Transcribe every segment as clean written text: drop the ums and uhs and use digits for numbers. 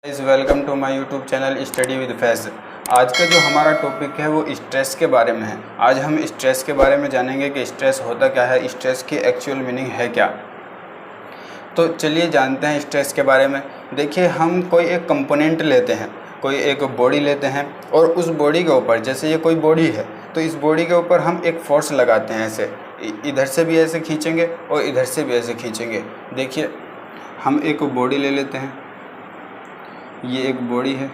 Welcome to my YouTube channel study with Faiz. आज का जो हमारा टॉपिक है वो स्ट्रेस के बारे में है। आज हम स्ट्रेस के बारे में जानेंगे कि स्ट्रेस होता क्या है, स्ट्रेस की एक्चुअल मीनिंग है क्या। तो चलिए जानते हैं स्ट्रेस के बारे में। देखिए, हम कोई एक कंपोनेंट लेते हैं, कोई एक बॉडी लेते हैं और उस बॉडी के ऊपर, जैसे ये कोई बॉडी है तो इस बॉडी के ऊपर हम एक फोर्स लगाते हैं। ऐसे इधर से भी ऐसे खींचेंगे और इधर से भी ऐसे खींचेंगे। देखिए, हम एक बॉडी ले लेते हैं, ये एक बॉडी है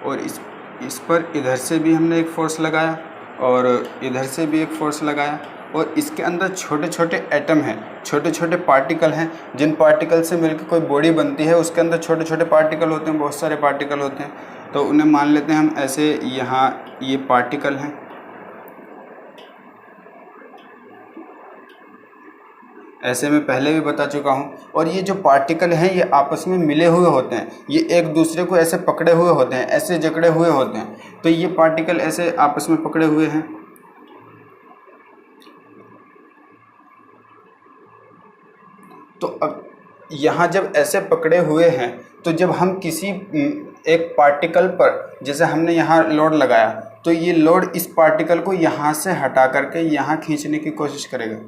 और इस पर इधर से भी हमने एक फोर्स लगाया और इधर से भी एक फोर्स लगाया और इसके अंदर छोटे छोटे एटम हैं, छोटे छोटे पार्टिकल हैं, जिन पार्टिकल से मिलकर कोई बॉडी बनती है। उसके अंदर छोटे छोटे पार्टिकल होते हैं, बहुत सारे पार्टिकल होते हैं। तो उन्हें मान लेते हैं हम ऐसे, यहाँ ये पार्टिकल हैं, ऐसे मैं पहले भी बता चुका हूँ। और ये जो पार्टिकल हैं ये आपस में मिले हुए होते हैं, ये एक दूसरे को ऐसे पकड़े हुए होते हैं, ऐसे जकड़े हुए होते हैं। तो ये पार्टिकल ऐसे आपस में पकड़े हुए हैं। तो अब यहाँ जब ऐसे पकड़े हुए हैं तो जब हम किसी एक पार्टिकल पर, जैसे हमने यहाँ लोड लगाया, तो ये लोड इस पार्टिकल को यहाँ से हटा करके यहाँ खींचने की कोशिश करेगा,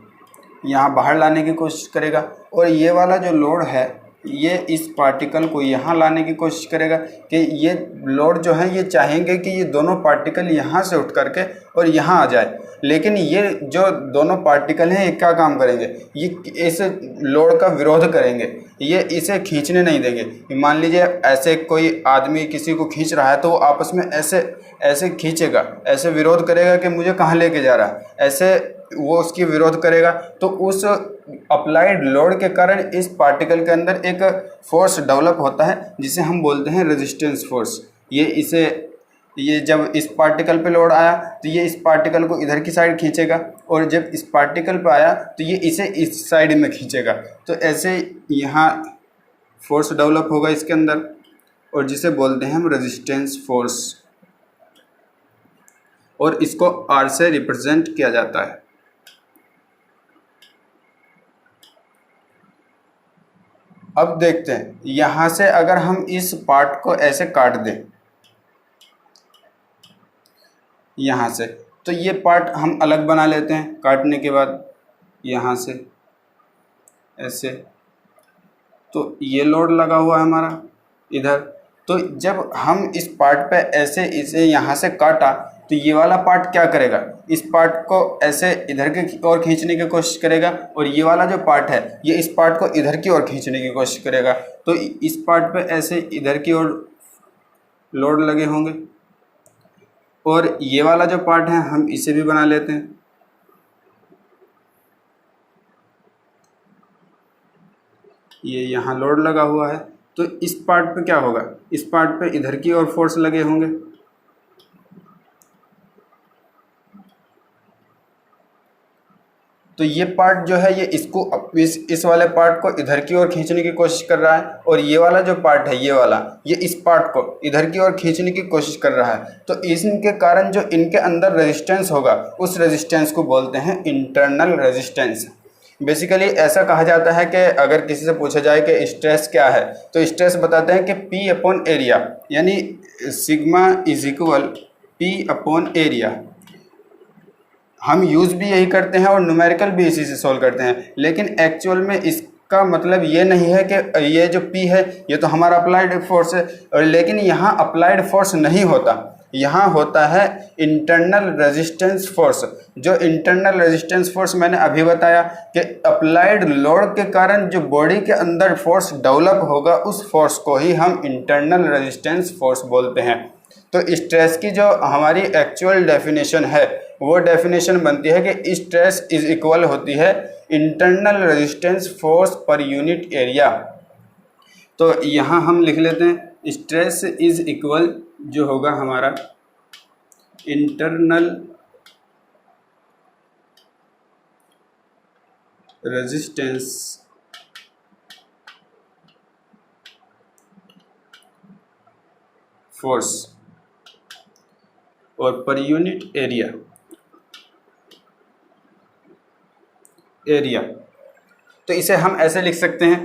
यहाँ बाहर लाने की कोशिश करेगा। और ये वाला जो लोड है ये इस पार्टिकल को यहाँ लाने की कोशिश करेगा कि ये लोड जो है ये चाहेंगे कि ये दोनों पार्टिकल यहाँ से उठ करके और यहाँ आ जाए। लेकिन ये जो दोनों पार्टिकल हैं ये क्या काम करेंगे, ये इस लोड का विरोध करेंगे, ये इसे खींचने नहीं देंगे। मान लीजिए ऐसे कोई आदमी किसी को खींच रहा है तो वो आपस में ऐसे ऐसे खींचेगा, ऐसे विरोध करेगा कि मुझे कहाँ लेके जा रहा है, ऐसे वो उसकी विरोध करेगा। तो उस अप्लाइड लोड के कारण इस पार्टिकल के अंदर एक फोर्स डेवलप होता है जिसे हम बोलते हैं रेजिस्टेंस फोर्स। ये जब इस पार्टिकल पे लोड आया तो ये इस पार्टिकल को इधर की साइड खींचेगा और जब इस पार्टिकल पे आया तो ये इसे इस साइड में खींचेगा। तो ऐसे यहाँ फोर्स डेवलप होगा इसके अंदर और जिसे बोलते हैं हम रेजिस्टेंस फोर्स, और इसको R से रिप्रेजेंट किया जाता है। अब देखते हैं, यहाँ से अगर हम इस पार्ट को ऐसे काट दें यहाँ से, तो ये पार्ट हम अलग बना लेते हैं काटने के बाद यहाँ से ऐसे। तो ये लोड लगा हुआ है हमारा इधर। तो जब हम इस पार्ट पे ऐसे इसे यहाँ से काटा तो ये वाला पार्ट क्या करेगा, इस पार्ट को ऐसे इधर की ओर खींचने की कोशिश करेगा और ये वाला जो पार्ट है ये इस पार्ट को इधर की ओर खींचने की कोशिश करेगा। तो इस पार्ट पे ऐसे इधर की ओर लोड लगे होंगे और ये वाला जो पार्ट है हम इसे भी बना लेते हैं। ये यहाँ लोड लगा हुआ है तो इस पार्ट पे क्या होगा, इस पार्ट पे इधर की ओर फोर्स लगे होंगे। तो ये पार्ट जो है ये इसको इस वाले पार्ट को इधर की ओर खींचने की कोशिश कर रहा है और ये वाला जो पार्ट है ये वाला, ये इस पार्ट को इधर की ओर खींचने की कोशिश कर रहा है। तो इनके कारण जो इनके अंदर रेजिस्टेंस होगा उस रेजिस्टेंस को बोलते हैं इंटरनल रेजिस्टेंस। बेसिकली ऐसा कहा जाता है कि अगर किसी से पूछा जाए कि स्ट्रेस क्या है तो स्ट्रेस बताते हैं कि P अपॉन एरिया, यानी sigma is equal P upon area. हम यूज़ भी यही करते हैं और न्यूमेरिकल भी इसी से सॉल्व करते हैं, लेकिन एक्चुअल में इसका मतलब ये नहीं है कि ये जो P है ये तो हमारा अप्लाइड फोर्स है, और लेकिन यहाँ अप्लाइड फोर्स नहीं होता, यहाँ होता है इंटरनल रेजिस्टेंस फोर्स। जो इंटरनल रेजिस्टेंस फोर्स मैंने अभी बताया कि अप्लाइड लोड के कारण जो बॉडी के अंदर फोर्स डेवलप होगा उस फोर्स को ही हम इंटरनल रेजिस्टेंस फोर्स बोलते हैं। तो स्ट्रेस की जो हमारी एक्चुअल डेफिनेशन है वो डेफिनेशन बनती है कि स्ट्रेस इज इक्वल होती है internal resistance force per unit area. तो यहाँ हम लिख लेते हैं स्ट्रेस इज इक्वल जो होगा हमारा इंटरनल रेजिस्टेंस फोर्स और पर यूनिट एरिया। तो इसे हम ऐसे लिख सकते हैं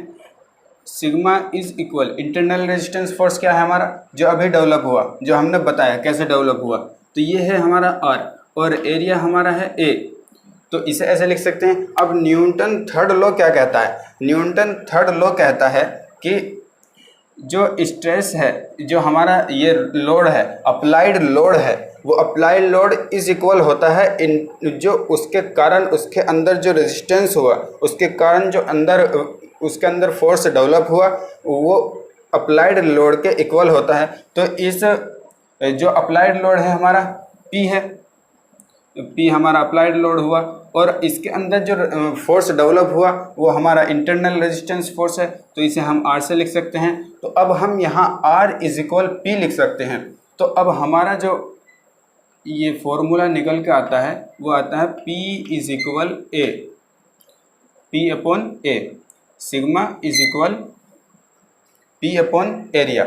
sigma is equal, internal resistance force क्या है हमारा, जो अभी डेवलप हुआ, जो हमने बताया कैसे डेवलप हुआ, तो ये है हमारा आर और एरिया हमारा है ए। तो इसे ऐसे लिख सकते हैं। अब न्यूटन थर्ड लॉ क्या कहता है, न्यूटन थर्ड लॉ कहता है कि जो स्ट्रेस है, जो हमारा ये लोड है, अप्लाइड लोड है, वो अप्लाइड लोड इज इक्वल होता है इन जो उसके कारण उसके अंदर जो रेजिस्टेंस हुआ, उसके कारण जो अंदर उसके अंदर फोर्स डेवलप हुआ, वो अप्लाइड लोड के इक्वल होता है। तो इस जो अप्लाइड लोड है हमारा पी है, पी हमारा अप्लाइड लोड हुआ, और इसके अंदर जो फोर्स डेवलप हुआ वो हमारा इंटरनल रेजिस्टेंस फोर्स है, तो इसे हम आर से लिख सकते हैं। तो अब हम यहाँ आर इज इक्वल पी लिख सकते हैं। तो अब हमारा जो ये फॉर्मूला निकल के आता है वो आता है P is equal A, P upon A, sigma is equal P upon area.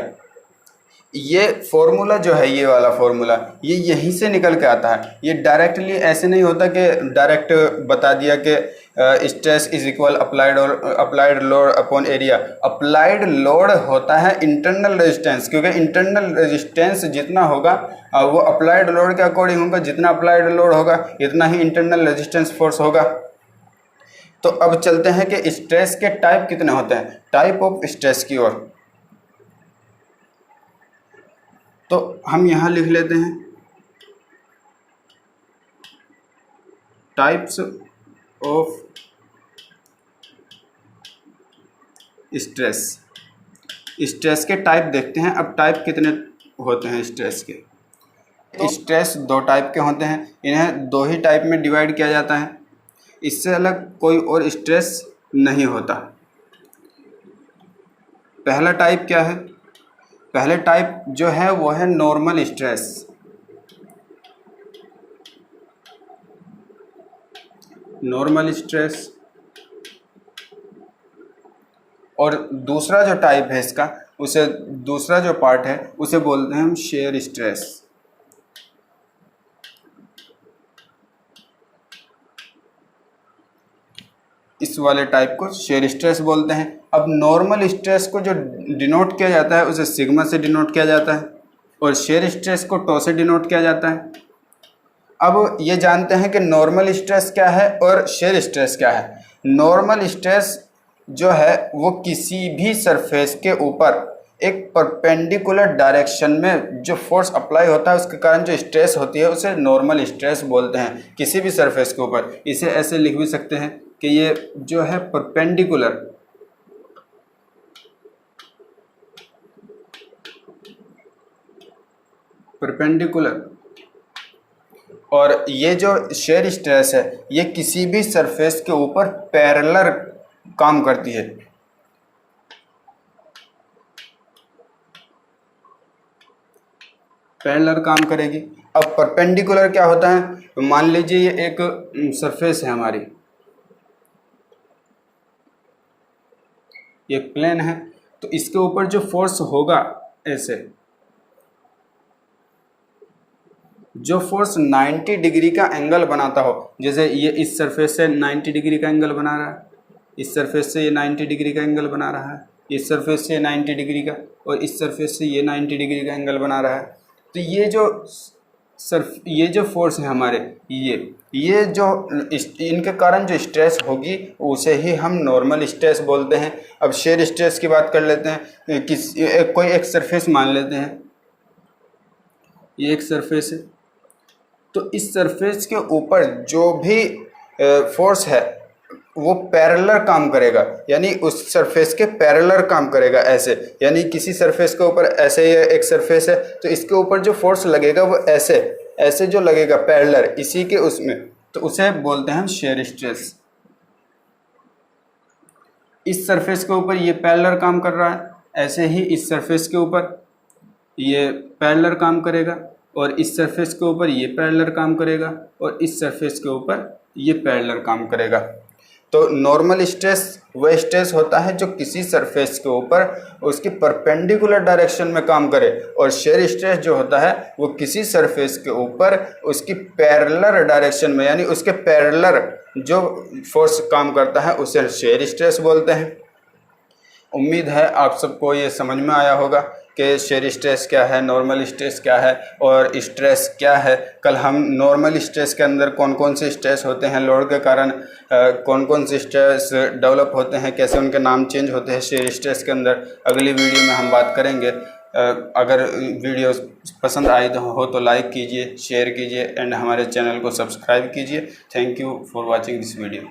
ये फॉर्मूला जो है, ये वाला फॉर्मूला, ये यहीं से निकल के आता है। ये डायरेक्टली ऐसे नहीं होता कि डायरेक्ट बता दिया कि स्ट्रेस इज इक्वल अप्लाइड और applied load upon area. Applied load होता है इंटरनल रेजिस्टेंस, क्योंकि इंटरनल रेजिस्टेंस जितना होगा वो अप्लाइड लोड के अकॉर्डिंग होगा। जितना अप्लाइड लोड होगा इतना ही इंटरनल रेजिस्टेंस फोर्स होगा। तो अब चलते हैं कि स्ट्रेस के टाइप कितने होते हैं, टाइप ऑफ स्ट्रेस की ओर। तो हम यहाँ लिख लेते हैं टाइप्स ऑफ स्ट्रेस। स्ट्रेस के टाइप देखते हैं। अब टाइप कितने होते हैं स्ट्रेस के, तो स्ट्रेस दो टाइप के होते हैं, इन्हें दो ही टाइप में डिवाइड किया जाता है, इससे अलग कोई और स्ट्रेस नहीं होता। पहला टाइप क्या है, पहले टाइप जो है वो है नॉर्मल स्ट्रेस। Normal stress. और दूसरा जो टाइप है इसका, उसे दूसरा जो पार्ट है उसे बोलते हैं हम शेयर स्ट्रेस। इस वाले टाइप को शेयर स्ट्रेस बोलते हैं। अब नॉर्मल स्ट्रेस को जो डिनोट किया जाता है उसे सिग्मा से डिनोट किया जाता है, और शेयर स्ट्रेस को टो से डिनोट किया जाता है। अब ये जानते हैं कि नॉर्मल स्ट्रेस क्या है और शेयर स्ट्रेस क्या है। नॉर्मल स्ट्रेस जो है वो किसी भी सरफेस के ऊपर एक परपेंडिकुलर डायरेक्शन में जो फोर्स अप्लाई होता है उसके कारण जो स्ट्रेस होती है उसे नॉर्मल स्ट्रेस बोलते हैं, किसी भी सरफेस के ऊपर। इसे ऐसे लिख भी सकते हैं कि ये जो है परपेंडिकुलर, परपेंडिकुलर, और ये जो शेयर स्ट्रेस है ये किसी भी सरफेस के ऊपर पैरेलल काम करती है। पैरेलल काम करेगी। अब परपेंडिकुलर क्या होता है, तो मान लीजिए ये एक सरफेस है हमारी, ये प्लेन है, तो इसके ऊपर जो फोर्स होगा ऐसे, जो फोर्स 90 डिग्री का एंगल बनाता हो, जैसे ये इस सरफेस से 90 डिग्री का एंगल बना रहा है, इस सरफेस से ये 90 डिग्री का एंगल बना रहा है, इस सरफेस से 90 डिग्री का, और इस सरफेस से ये 90 डिग्री का एंगल बना रहा है। तो ये जो फोर्स है हमारे, ये जो इनके कारण जो स्ट्रेस होगी उसे ही हम नॉर्मल स्ट्रेस बोलते हैं। अब शेयर स्ट्रेस की बात कर लेते हैं। कोई एक सरफेस मान लेते हैं, ये एक सरफेस है, तो इस सरफेस के ऊपर जो भी फोर्स है वो पैरेलल काम करेगा, यानी उस सरफेस के पैरेलल काम करेगा ऐसे। यानी किसी सरफेस के ऊपर ऐसे एक सरफेस है तो इसके ऊपर जो फोर्स लगेगा वो ऐसे ऐसे जो लगेगा पैरेलल इसी के उसमें, तो उसे बोलते हैं हम शेयर स्ट्रेस। इस सरफेस के ऊपर ये पैरेलल काम कर रहा है, ऐसे ही इस सरफेस के ऊपर ये पैरेलल काम करेगा, और इस सरफेस के ऊपर ये पैरेलल काम करेगा, और इस सरफेस के ऊपर ये पैरेलल काम करेगा। तो नॉर्मल स्ट्रेस वह स्ट्रेस होता है जो किसी सरफेस के ऊपर उसकी परपेंडिकुलर डायरेक्शन में काम करे, और शेयर स्ट्रेस जो होता है वो किसी सरफेस के ऊपर उसकी पैरेलल डायरेक्शन में, यानी उसके पैरेलल जो फोर्स काम करता है उसे शेयर स्ट्रेस बोलते हैं। उम्मीद है आप सबको ये समझ में आया होगा कि शेयर स्ट्रेस क्या है, नॉर्मल स्ट्रेस क्या है और स्ट्रेस क्या है। कल हम नॉर्मल स्ट्रेस के अंदर कौन कौन से स्ट्रेस होते हैं, लोड के कारण कौन कौन से स्ट्रेस डेवलप होते हैं, कैसे उनके नाम चेंज होते हैं शेयर स्ट्रेस के अंदर, अगली वीडियो में हम बात करेंगे। अगर वीडियो पसंद आई तो लाइक कीजिए, शेयर कीजिए एंड हमारे चैनल को सब्सक्राइब कीजिए। Thank you for watching this video.